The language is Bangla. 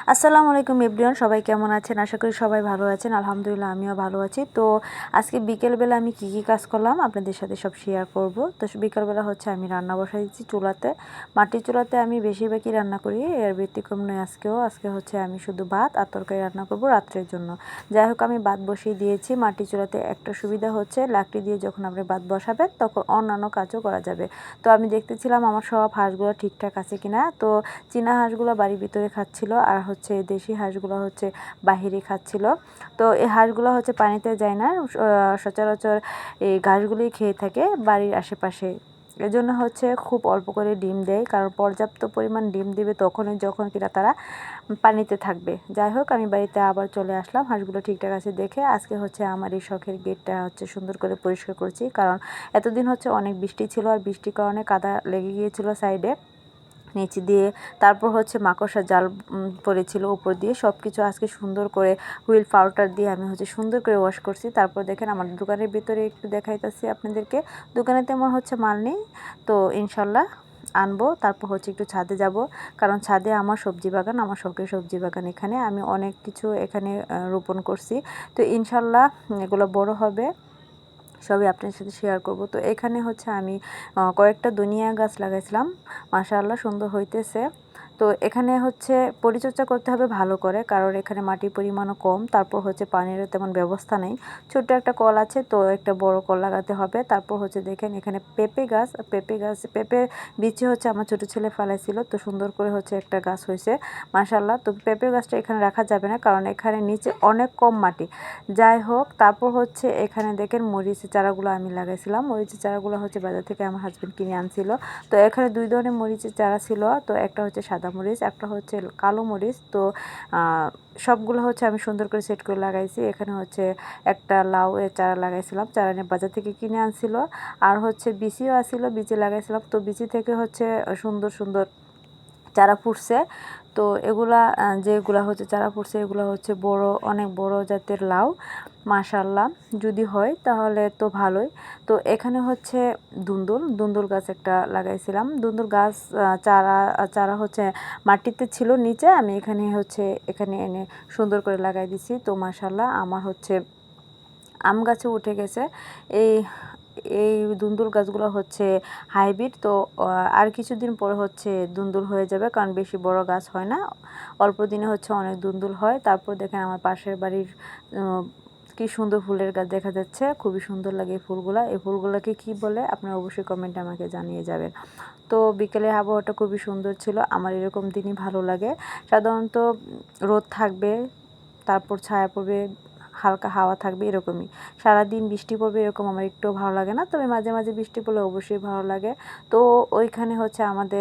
আসসালামু আলাইকুম এভরিওয়ান, সবাই কেমন আছেন? আশা করি সবাই ভালো আছেন। আলহামদুলিল্লাহ আমিও ভালো আছি। তো আজকে বিকেলবেলা আমি কি কাজ করলাম আপনাদের সাথে সব শেয়ার করব। তো বিকেলবেলা হচ্ছে আমি রান্না বসাই দিচ্ছি চুলাতে, মাটির চুলাতে আমি বেশিরভাগই রান্না করি, এর ব্যতিক্রম নয় আজকেও। আজকে হচ্ছে আমি শুধু ভাত আর তরকারি রান্না করব রাত্রের জন্য। যাই হোক, আমি ভাত বসিয়ে দিয়েছি মাটির চুলাতে। একটা সুবিধা হচ্ছে লাকড়ি দিয়ে যখন আপনি ভাত বসাবেন তখন অন্যান্য কাজও করা যাবে। তো আমি দেখতেছিলাম আমার সব হাঁসগুলো ঠিকঠাক আছে কিনা। তো চীনা হাঁসগুলো বাড়ির ভিতরে খাচ্ছিল, আর হচ্ছে দেশি হাঁসগুলো হচ্ছে বাহিরে খাচ্ছিল। তো এই হাঁসগুলো হচ্ছে পানিতে যায় না, সচরাচর এই ঘাসগুলোই খেয়ে থাকে বাড়ির আশেপাশে। এজন্য হচ্ছে খুব অল্প করে ডিম দেয়, কারণ পর্যাপ্ত পরিমাণ ডিম দিবে তখনই যখন কিনা তারা পানিতে থাকবে। যাই হোক, আমি বাড়িতে আবার চলে আসলাম হাঁসগুলো ঠিকঠাক আছে দেখে। আজকে হচ্ছে আমার এই শখের গেটটা হচ্ছে সুন্দর করে পরিষ্কার করছি, কারণ এতদিন হচ্ছে অনেক বৃষ্টি ছিল, আর বৃষ্টির কারণে কাদা লেগে গিয়েছিল সাইডে নিচে দিয়ে। তারপর হচ্ছে মাকড়সার জাল পড়েছিল উপর দিয়ে। সব কিছু আজকে সুন্দর করে হুইল পাউডার দিয়ে আমি হচ্ছে সুন্দর করে ওয়াশ করছি। তারপর দেখেন আমার দোকানের ভিতরে একটু দেখাইতেছি আপনাদেরকে। দোকানে তেমন হচ্ছে মাল নেই, তো ইনশাল্লাহ আনবো। তারপর হচ্ছে একটু ছাদে যাব, কারণ ছাদে আমার সবজি বাগান, আমার শখের সবজি বাগান। এখানে আমি অনেক কিছু এখানে রোপণ করছি, তো ইনশাল্লাহ এগুলো বড় হবে, সবই আপনার সাথে শেয়ার করব। তো এখানে হচ্ছে আমি কয়েকটা ধনিয়া গাছ লাগাইছিলাম, মাশাআল্লাহ সুন্দর হইতেছে। তো এখানে হচ্ছে পরিচর্যা করতে হবে ভালো করে, কারণ এখানে মাটির পরিমাণও কম। তারপর হচ্ছে পানিরও তেমন ব্যবস্থা নেই। ছোট্ট একটা কল আছে, তো একটা বড় কল লাগাতে হবে। তারপর হচ্ছে দেখেন এখানে পেঁপে বিচি হচ্ছে আমার ছোট ছেলে ফেলাইছিল, তো সুন্দর করে হচ্ছে একটা গাছ হয়েছে মাশাআল্লাহ। তো পেঁপে গাছটা এখানে রাখা যাবে না, কারণ এখানে নিচে অনেক কম মাটি। যাই হোক, তারপর হচ্ছে এখানে দেখেন মরিচের চারাগুলো আমি লাগাইছিলাম। মরিচের চারাগুলো হচ্ছে বাজার থেকে আমার হাজবেন্ড কিনে আনছিল। তো এখানে দুই ধরনের মরিচের চারা ছিল, তো একটা হচ্ছে সাদা মরিচ, একটা হচ্ছে কালো মরিচ। তো সবগুলো হচ্ছে আমি সুন্দর করে সেট করে লাগাইছি। এখানে হচ্ছে একটা লাউ এর চারা লাগাইছিলাম, চারা নিয়ে বাজার থেকে কিনে আনছিল। আর হচ্ছে বিচিও আসছিল, বিচি লাগাইছিলাম। তো বিচি থেকে হচ্ছে সুন্দর সুন্দর চারা ফুটছে। তো এগুলা যেগুলা হচ্ছে চারা ফুটছে এগুলো হচ্ছে বড়, অনেক বড় জাতের লাউ মাশাআল্লাহ। যদি হয় তাহলে তো ভালোই। তো এখানে হচ্ছে দুন্দুল গাছ একটা লাগাইছিলাম। দুন্দুল গাছ চারা চারা হচ্ছে মাটিতে ছিল নিচে, আমি এখানে এনে সুন্দর করে লাগাই দিছি। তো মাশাআল্লাহ আমার হচ্ছে আম গাছে উঠে গেছে। এই এই দুন্দুল গাছগুলো হচ্ছে হাইব্রিড। তো আর কিছুদিন পরে হচ্ছে দুন্দুল হয়ে যাবে, কারণ বেশি বড় গাছ হয় না, অল্প দিনে হচ্ছে অনেক দুন্দুল হয়। তারপর দেখেন আমার পাশের বাড়ির কি সুন্দর ফুলের গাছ দেখা যাচ্ছে, খুবই সুন্দর লাগে এই ফুলগুলা। এই ফুলগুলোকে কি বলে আপনারা অবশ্যই কমেন্টে আমাকে জানিয়ে যাবেন। তো বিকেলের আবহাওয়াটা খুবই সুন্দর ছিল, আমার এরকম দিনই ভালো লাগে। সাধারণত রোদ থাকবে, তারপর ছায়া পড়বে, হালকা হাওয়া থাকবে, এরকমই। সারাদিন বৃষ্টি পড়বে এরকম আমার একটুও ভালো লাগে না, তবে মাঝে মাঝে বৃষ্টি পড়লে অবশ্যই ভালো লাগে। তো ওইখানে হচ্ছে আমাদের